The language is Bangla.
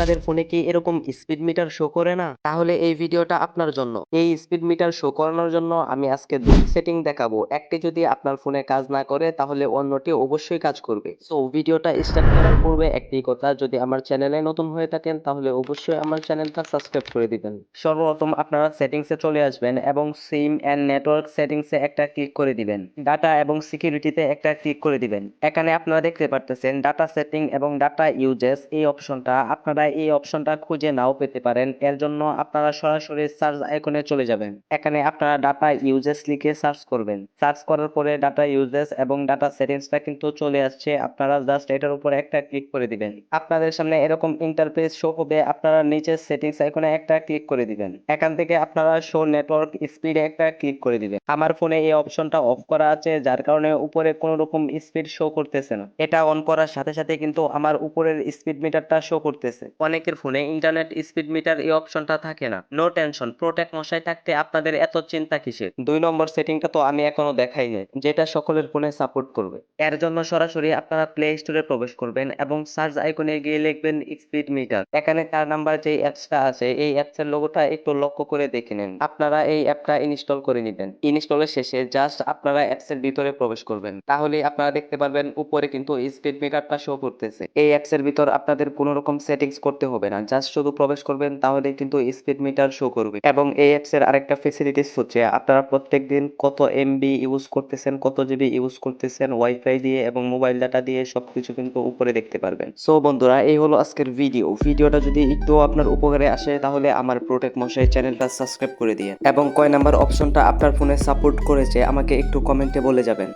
আপনাদের ফোনে কি এরকম স্পিড মিটার শো করে না? তাহলে এই ভিডিওটা আপনার জন্য। এই স্পিড মিটার শো করানোর জন্য আমি আজকে 2টি সেটিং দেখাবো। একটি যদি আপনার ফোনে কাজ না করে তাহলে অন্যটি অবশ্যই কাজ করবে। সো ভিডিওটা স্টার্ট করার পূর্বে একটি কথা, যদি আমার চ্যানেলে নতুন হয়ে থাকেন তাহলে অবশ্যই আমার চ্যানেলটা সাবস্ক্রাইব করে দিবেন। সর্বপ্রথম আপনারা সেটিংসে চলে আসবেন এবং সিম এন্ড নেটওয়ার্ক সেটিংসে একটা ক্লিক করে দিবেন। ডাটা এবং সিকিউরিটিতে একটা ক্লিক করে দিবেন। এখানে আপনারা দেখতে পারতেছেন ডাটা সেটিং এবং ডাটা ইউজেস এই অপশনটা, আপনারা এই অপশনটা খুঁজে নাও পেতে পারেন। এর জন্য আপনারা সরাসরি সার্চ আইকনে চলে যাবেন। এখানে আপনারা ডাটা ইউজেস লিখে সার্চ করবেন। সার্চ করার পরে ডাটা ইউজেস এবং ডাটা সেটিংসটা কিন্তু চলে আসছে। আপনারা জাস্ট এটার উপরে একটা ক্লিক করে দিবেন। আপনাদের সামনে এরকম ইন্টারফেস শো হবে। আপনারা নিচে সেটিংস আইকনে একটা ক্লিক করে দিবেন। এখান থেকে আপনারা শো নেটওয়ার্ক স্পিডে একটা ক্লিক করে দিবেন। আমার ফোনে এই অপশনটা অফ করা আছে, যার কারণে উপরে কোনো রকম স্পিড শো করতেছে না। এটা অন করার সাথে সাথে কিন্তু আমার উপরের স্পিড মিটারটা শো করতেছে। অনেকের ফোনে ইন্টারনেট স্পিড মিটার এই অপশনটা থাকে না। নো টেনশন, প্রোটেক্ট মশাই থাকতে আপনাদের এত চিন্তা কিসের? 2 নম্বর সেটিংটা তো আমি এখনো দেখাই নাই, যেটা সকলের ফোনে সাপোর্ট করবে। এর জন্য সরাসরি আপনারা প্লে স্টোরে প্রবেশ করবেন এবং সার্চ আইকনে গিয়ে লিখবেন স্পিড মিটার। এখানে 4 নাম্বার যে অ্যাপসটা আছে এই অ্যাপসের লোগোটা একটু লক্ষ্য করে দেখে নেন। আপনারা এই অ্যাপটা ইনস্টল করে নেবেন। ইনস্টলের শেষে জাস্ট আপনারা অ্যাপসের ভিতরে প্রবেশ করবেন। তাহলে আপনারা দেখতে পারবেন উপরে কিন্তু স্পিড মিটারটা শো করতেছে। এই অ্যাপসের ভিতর আপনাদের কোনো রকম সেটিংস করতে হবে না, জাস্ট শুধু প্রবেশ করবেন তাহলেই কিন্তু স্পিড মিটার শো করবে। এবং এই অ্যাপসের আরেকটা ফেসিলিটিস হচ্ছে আপনারা প্রত্যেকদিন কত এমবি ইউজ করতেছেন, কত জিবি ইউজ করতেছেন ওয়াইফাই দিয়ে এবং মোবাইল ডাটা দিয়ে সবকিছু কিন্তু উপরে দেখতে পারবেন। সো বন্ধুরা, এই হলো আজকের ভিডিওটা যদি একটু আপনার উপকারে আসে তাহলে আমার প্রোটেক্ট মশাই চ্যানেলটা সাবস্ক্রাইব করে দিয়ে এবং কয় নাম্বার অপশনটা আপনার ফোনে সাপোর্ট করেছে আমাকে একটু কমেন্টে বলে যাবেন।